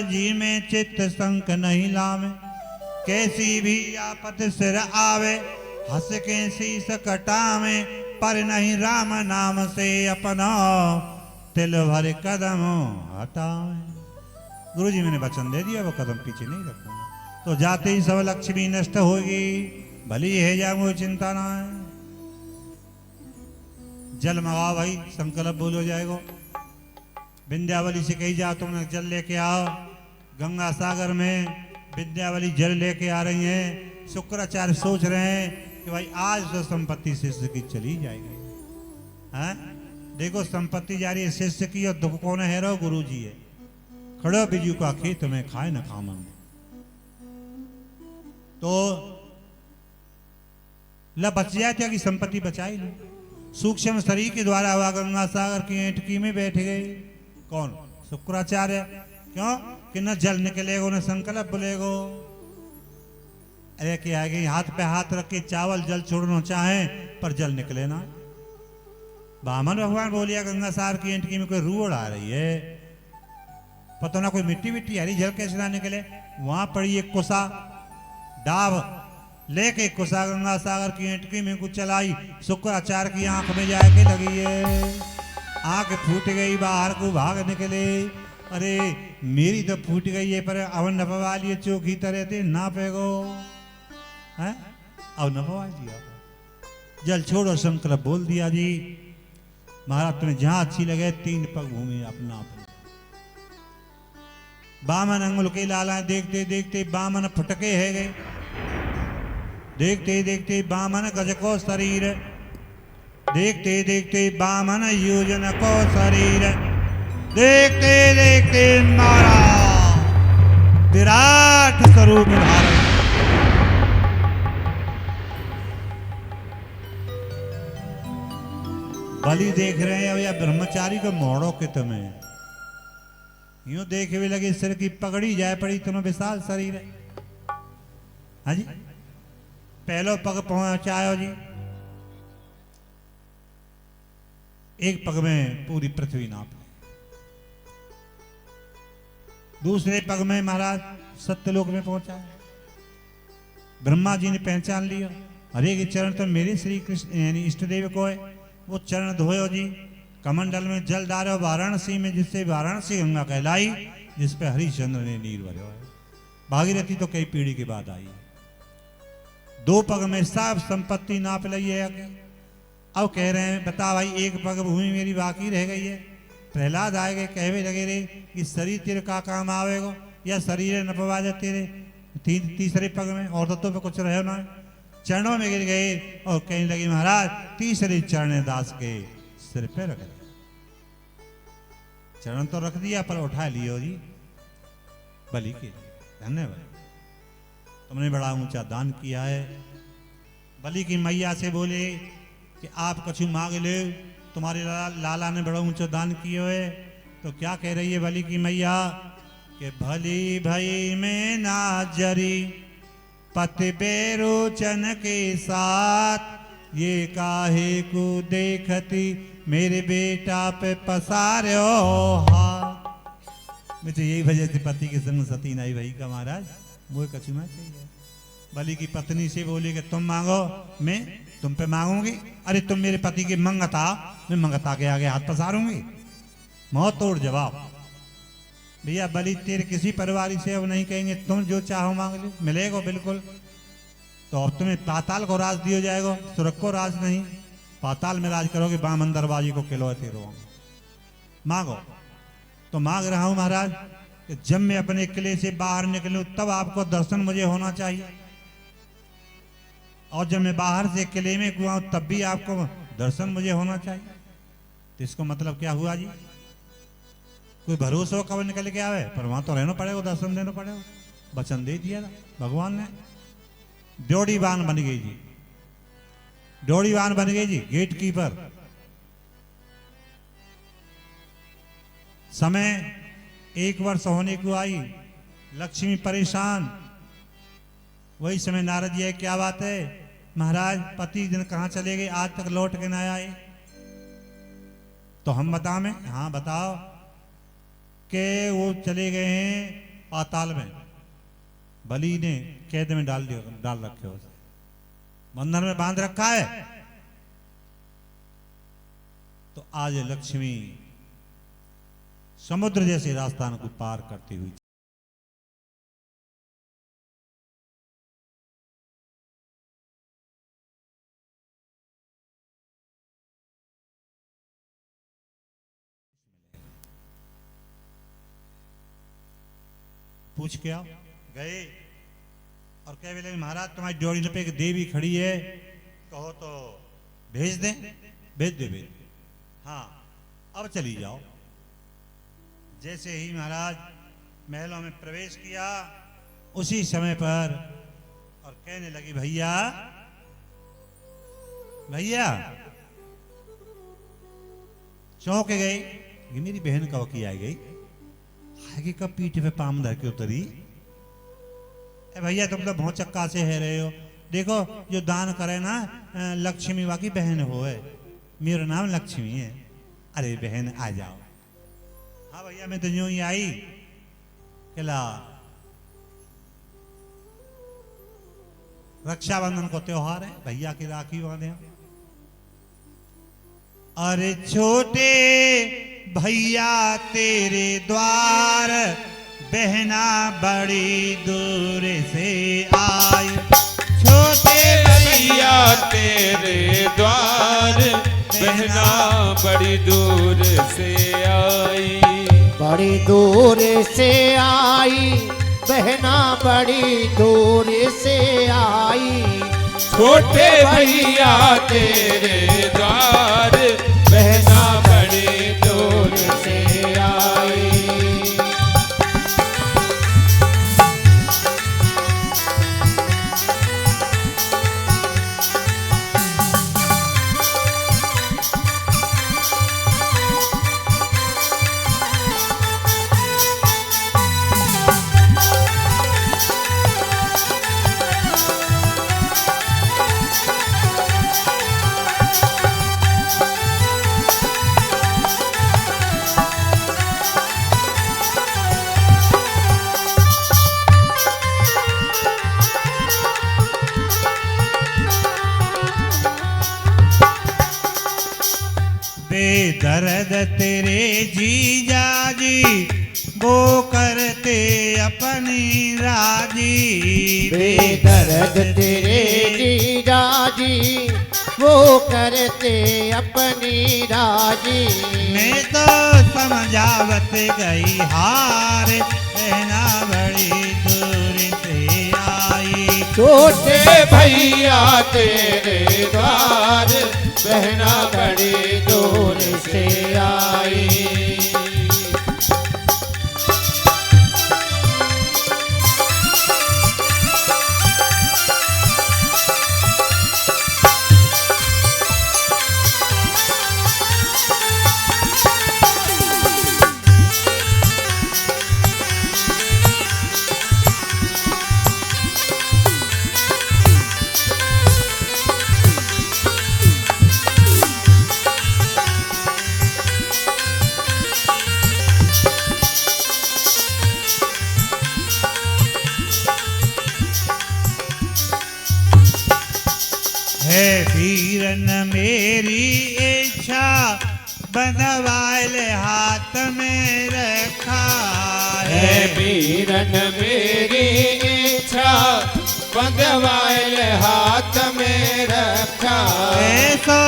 जी में चित्त संक नहीं लावे, कैसी भी आपत सिर आवे, हंस के शीस कटावे, पर नहीं राम नाम से अपना तिल भर कदम हटावे। गुरु जी मैंने वचन दे दिया, वो कदम पीछे नहीं रखूंगा। तो जाते ही सब लक्ष्मी नष्ट होगी, भली है जाऊँ चिंता ना है। जल मंगाओ भाई, संकल्प बोलो जाएगा। विंध्यावली से कही जाओ तुम जल लेके आओ। गंगा सागर में विंध्यावली जल लेके आ रही हैं। शुक्राचार्य सोच रहे हैं कि भाई आज तो संपत्ति शिष्य की चली जाएगी। हैं? देखो संपत्ति जा रही है शिष्य की, और दुख कौन है? रो गुरु जी है। खड़ो बिजू का खेत में खाए न खामन। तो ला बच जाए क्या कि संपत्ति बचाई लो। सूक्ष्म शरीर के द्वारा हुआ गंगा सागर की एंटकी में बैठ गए। कौन? शुक्राचार्य। क्यों? कि न जल निकलेगो न संकल्प बोलेगो। अरे क्या है कि हाथ पे हाथ रख के चावल जल छोड़ना चाहे पर जल निकले ना। बामन भगवान बोलिया गंगा सागर की एंटकी में कोई रूढ़ आ रही है, पता ना कोई मिट्टी मिट्टी हरी जल कैसे ना निकले। वहां पड़ी एक कुसा डाब लेके कुसा गंगा सागर की एंटकी में कुछ चलाई। शुक्राचार्य की आंख में जाके लगी है, आंख फूट गई, बाहर को भाग निकले। अरे मेरी तो फूट गई है, पर अवन नपवा लिए चौकी तरह थे ना पेगो है। अब नपवा दिया, जल छोड़ो संकल्प बोल दिया जी। महाराज तुम्हें जहां अच्छी लगे 3 पग भूमि अपना अपना। बामन अंगुल के लाला देखते देखते बामन फटके है गए। देखते देखते बामन गज को शरीर, देखते देखते बामन योजन को शरीर, देखते देखते मारा विराट स्वरूप धारण। बलि देख रहे हैं या ब्रह्मचारी को मोड़ो के तुम्हें यूं देखे भी लगे सिर की पगड़ी जाए पड़ी, तुम्हें विशाल शरीर है। हाँ जी, पहलो पग पहुंचायो जी, एक पग में पूरी पृथ्वी नाप ली। दूसरे पग में महाराज सत्यलोक में पहुंचा। ब्रह्मा जी ने पहचान लिया, अरे ये चरण तो मेरे श्री कृष्ण यानी इष्ट देव को है। वो चरण धोयो जी, कमंडल में जल डालो वाराणसी में, जिससे वाराणसी गंगा कहलाई, जिस पे हरिश्चंद्र ने नीर भरो है। भागीरथी तो कई पीढ़ी के बाद आई। 2 पग में सब संपत्ति नाप ली है। अब कह रहे हैं बता भाई, एक पग भूमि मेरी बाकी रह गई है। प्रहलाद आए गए, कहवे लगे रे कि शरीर तेरे का काम आवेगो, या शरीर नपवा जा तेरे तीसरे पग में, और तो पे कुछ रहे ना। चरणों में गिर गए और कहने लगे महाराज तीसरे चरण दास के सिर पे रख दिया। चरण तो रख दिया पर उठा लियो जी बलि के लिए। धन्यवाद, तुमने बड़ा ऊंचा दान किया है। बलि की मैया से बोले कि आप कछु मांग ले, तुम्हारे लाला ने बड़ा ऊंचा दान किया है। तो क्या कह रही है बलि की मैया कि भली भई में ना जरी पति बेरोचन के साथ, ये काहे को देखती मेरे बेटा पे पसारो हाथ। मुझे यही वजह से पति के संग सती नहीं भाई का महाराज, वो कचुमा चाहिए। बलि की पत्नी से बोली कि तुम मांगो, मैं तुम पे मांगूंगी। अरे तुम मेरे पति के मंगता, मैं मंगता के आगे हाथ पसारूंगी। मौत तोड़ जवाब। भैया बलि तेरे किसी परिवार से अब नहीं कहेंगे तुम जो चाहो मांग लो, मिलेगा बिल्कुल। तो अब तुम्हें पाताल को राज दिया जाएगा, स्वर्ग को राज नहीं। पाताल में राज करोगे, बामन दरबाजी को खिलौते रहो। मांगो। तो मांग रहा हूं महाराज कि जब मैं अपने किले से बाहर निकलूं तब आपको दर्शन मुझे होना चाहिए, और जब मैं बाहर से किले में हुआ तब भी आपको दर्शन मुझे होना चाहिए। तो इसको मतलब क्या हुआ जी? कोई भरोसा हो कब निकल के आवे, पर वहां तो रहना पड़ेगा, दर्शन देना पड़ेगा। वचन दे दिया था भगवान ने। ड्योढ़ीवान बन गई जी, ड्योढ़ीवान बन गई जी, गेट कीपर। समय 1 वर्ष होने को आई, लक्ष्मी परेशान। वही समय नारद जी, क्या बात है महाराज, पति दिन कहाँ चले गए, आज तक लौट के ना आए। तो हम बतावें? हाँ बताओ। कि वो चले गए हैं पाताल में, बलि ने कैद में डाल रखे हो, बंधन में बांध रखा है। तो आज लक्ष्मी समुद्र जैसे रास्तान को पार करती हुई पूछ के आओ। गए और कह बोले महाराज तुम्हारी ड्योढ़ी पे एक देवी खड़ी है, कहो तो भेज दें। भेज दे, भेज दे। हाँ अब चली जाओ। जैसे ही महाराज महलों में प्रवेश किया उसी समय पर और कहने लगी भैया भैया, चौंक गई ये मेरी बहन कब की आ गई, आगे कब पीठ पे पाम धर के उतरी। भैया तुम तो भौचक्का से है रहे हो, देखो जो दान करे ना लक्ष्मी वा की बहन हो है, मेरा नाम लक्ष्मी है। अरे बहन आ जाओ। हाँ भैया मैं तो यूं ही आई, कहला रक्षाबंधन को त्योहार है, भैया की राखी बांधे। अरे छोटे भैया तेरे द्वार बहना बड़ी दूर से आई। छोटे भैया तेरे द्वार बहना बड़ी दूर से आई। बड़ी दूर से आई बहना बड़ी दूर से आई। छोटे भैया तेरे द्वार बहना बड़ी दूर से आई। बेदर्द तेरे जीजा जी वो करते अपनी राजी। बेदर्द तेरे जीजा जी वो करते अपनी राजी। मैं तो समझावत गई हार बहना बड़ी दूर से आई। छोटे भैया तेरे द्वार बहना बड़ी दूर से आई। है वीरन मेरी इच्छा बनवाल हाथ में रखा है। वीरन मेरी इच्छा बंधवाल हाथ में रखा। ऐसो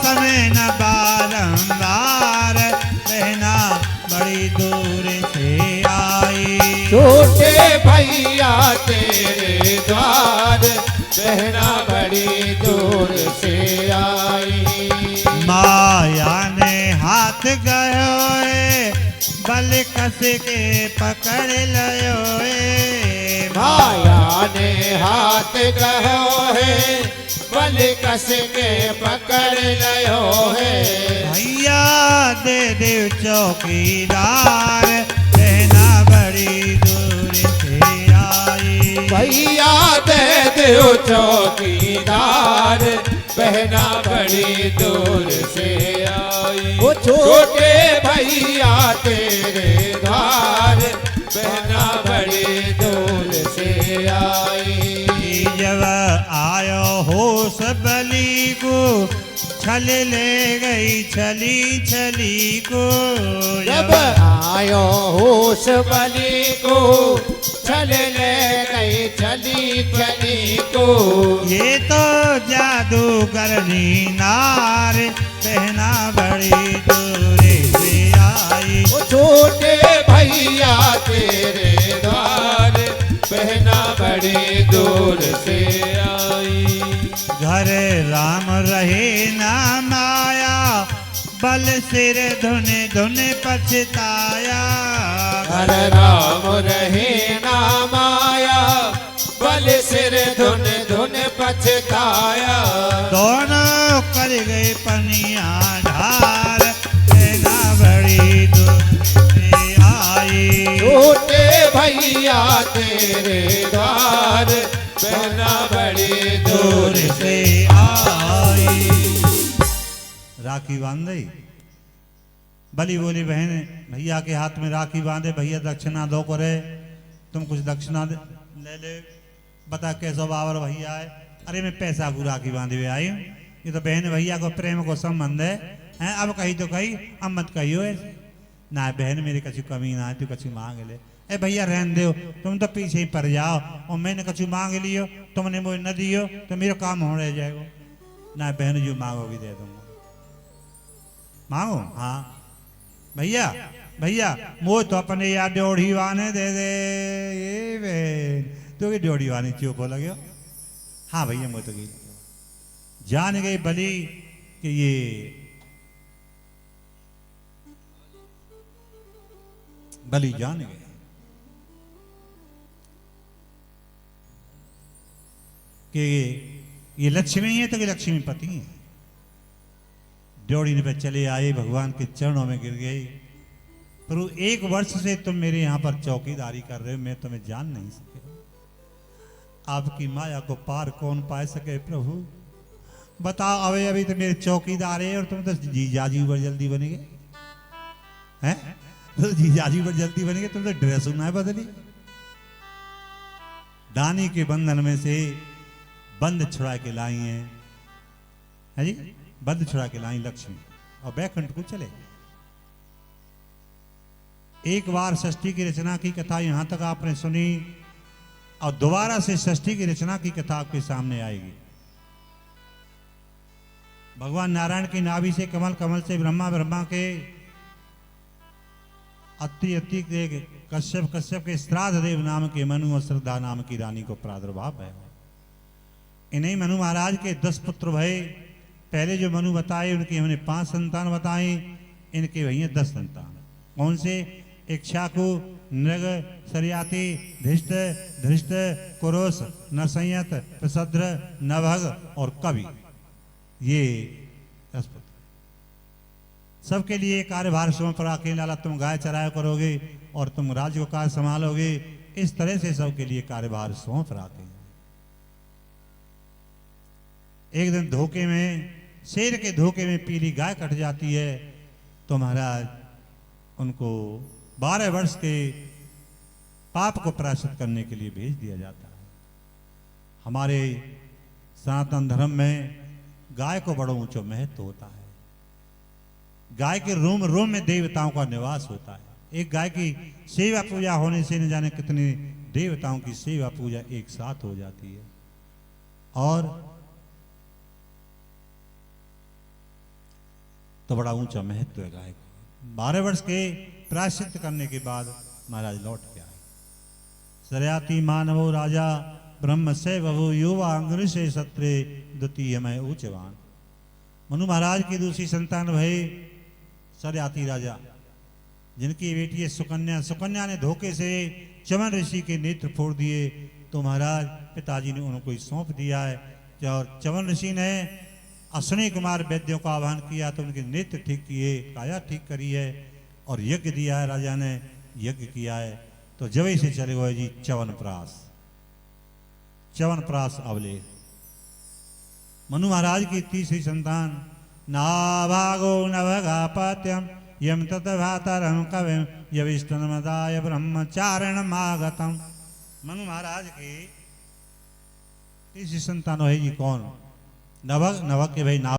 समय न बारंबार बहना बड़ी दूर से आई। छोटे भैया तेरे द्वार बहना बड़ी दूर से आई। माया ने हाथ गयो बल कस के पकड़ लयो। माया ने हाथ गयो है बल कस के पकड़ लयो है। भैया दे देव चौकीदार बहना बड़ी दूर से आई। भैया दे दो चौकीदार बहना बड़ी दूर से आई। वो छोटे भैया तेरे द्वार होश बलि को छल ले गई छली छली को। जब आयो होश बलि को छल ले गई छली छली को। ये तो जादूगरनी नार बहना बड़ी दूरे से आई। ओ छोटे भैया तेरे द्वार बहना बड़ी दूर से आई। घर राम रहे ना माया बल सिर धुन धुन पछताया। घर राम रहे ना माया बल सिर धुन धुन पछताया। दोनों कर गए पनिया ढार बहना बड़ी दूर से आई। छोटे भैया तेरे द्वार बहना बड़ी दूर से आई। राखी बांध दी। बली बोली बहन भैया के हाथ में राखी बांधे, भैया दक्षिणा दो करे, तुम कुछ दक्षिणा ले ले, बता कैसा बाबर भैया है। अरे मैं पैसा को राखी बांधे हुए आई हूँ, ये तो बहन भैया को प्रेम को संबंध है। अब कही तो कही, अब मत कहियो ऐसे ना बहन मेरी कछु कमी ना है, तू कछु मांग ले। ए भैया रहन दो, तुम तो पीछे ही पड़ जाओ, और मैंने कछु मांग लियो तुमने मुझे न दियो तो मेरा काम हो रह जाएगा। ना बहन जो मांगोगी दे दूंगा। मांगो हाँ भैया भैया मोह तो अपने यार ड्योढ़ी वाने दे दे। ये बहन तो ड्योढ़ी वानी चुप हो लगे। हाँ भैया मोह तो गई जान गई बली कि ये बली जान गए कि ये लक्ष्मी है तो कि लक्ष्मी पति है। ड्योढ़ी पे चले आए, भगवान के चरणों में गिर गई। प्रभु 1 वर्ष से तुम मेरे यहाँ पर चौकीदारी कर रहे हो, मैं तुम्हें जान नहीं सके। आपकी माया को पार कौन पा सके प्रभु बताओ। अभी अभी तो मेरे चौकीदार है और तुम तो जीजाजी ऊपर जल्दी बने गए हैं। तो जीजाजी ऊपर जल्दी बने गए, तुम तो ड्रेस ना बदली। दानी के बंधन में से बंद छुड़ा के लाई है जी, बंद छुड़ा के लाई लक्ष्मी और बैकुंठ को चले। एक बार षष्ठी की रचना की कथा यहां तक आपने सुनी और दोबारा से षष्ठी की रचना की कथा आपके सामने आएगी। भगवान नारायण की नाभि से कमल, कमल से ब्रह्मा, ब्रह्मा के अति अति के कश्यप, कश्यप के श्राद्ध देव नाम के मनु और श्रद्धा नाम की रानी को प्रादुर्भाव है। इन्हीं मनु महाराज के 10 पुत्र भये। पहले जो मनु बताए उनकी हमने 5 संतान बताए, इनके भैया 10 संतान। कौन से? इक्ष्वाकु, नृग, सरियाती, धृष्ट, धृष्ट, कुरुस, नरसंयत, प्रसद्र, नभग और कवि। ये 10 पुत्र। सबके लिए कार्यभार सौंप रखे। लाला तुम गाय चराया करोगे और तुम राज्य को कार्य संभालोगे। इस तरह से सबके लिए कार्यभार सौंप रखे। एक दिन धोखे में, शेर के धोखे में पीली गाय कट जाती है तो महाराज उनको 12 वर्ष के पाप को प्रायश्चित करने के लिए भेज दिया जाता है। हमारे सनातन धर्म में गाय को बड़ा ऊंचा महत्व होता है। गाय के रोम रोम में देवताओं का निवास होता है। एक गाय की सेवा पूजा होने से न जाने कितने देवताओं की सेवा पूजा एक साथ हो जाती है। और तो बड़ा ऊंचा महत्व है गाय को। 12 वर्ष के प्रायश्चित करने के बाद महाराज लौट के आए। सरयाति मानवो राजा ब्रह्म से बभु युवा अंग्र से सत्रे द्वितीय मैं ऊंचवान। मनु महाराज की दूसरी संतान भई सरयाति राजा, जिनकी बेटी है सुकन्या। सुकन्या ने धोखे से चमन ऋषि के नेत्र फोड़ दिए तो महाराज पिताजी ने उनको सौंप दिया है। और चमन ऋषि ने अश्विनी कुमार वैद्यों का आह्वान किया तो उनके नेत्र ठीक किए, काया ठीक करी है और यज्ञ दिया है। राजा ने यज्ञ किया है तो जब से चले गए जी च्यवनप्राश। च्यवनप्राश अवले मनु महाराज की तीसरी संतान नाभागो नभगापत्यम यम तत्भातरम कविम यविष्टनमदाय ब्रह्मचारण मागतम। मनु महाराज की तीसरी संतान है जी कौन? नवक नवक के भाई नाव